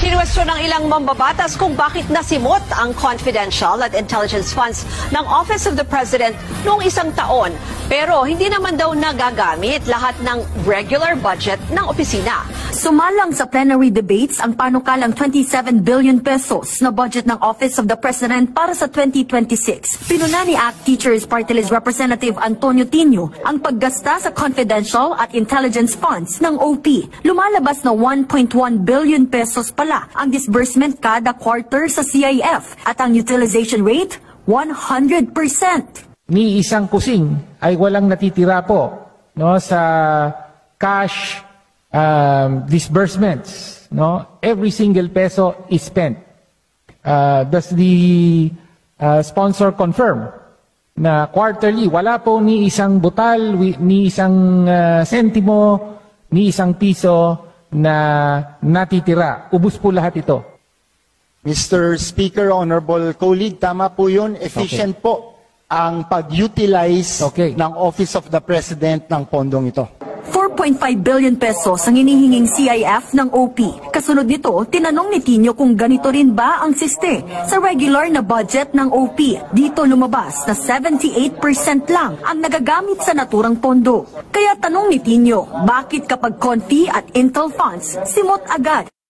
Kinwestiyon ng ilang mambabatas kung bakit nasimot ang confidential at intelligence funds ng Office of the President noong isang taon. Pero hindi naman daw nagagamit lahat ng regular budget ng opisina. Sumalang sa plenary debates ang panukalang 27 billion pesos na budget ng Office of the President para sa 2026. Pinuna ni ACT Teachers Party List Representative Antonio Tino ang paggasta sa confidential at intelligence funds ng OP. Lumalabas na 1.1 billion pesos pala ang disbursement kada quarter sa CIF at ang utilization rate 100%. Ni isang kusing ay walang natitira po sa cash disbursements. Every single peso is spent. Does the sponsor confirm na quarterly wala po ni isang butal, ni isang sentimo, ni isang piso na natitira? Ubus po lahat ito. Mr. Speaker, Honorable Colleague, tama po yun. Efficient po ang pag-utilize ng Office of the President ng pondong ito. 4.5 billion pesos ang hinihinging CIF ng OP. Kasunod nito, tinanong ni Tino kung ganito rin ba ang siste sa regular na budget ng OP. Dito lumabas na 78% lang ang nagagamit sa naturang pondo. Kaya tanong ni Tino, bakit kapag Confi at Intel funds, simot agad?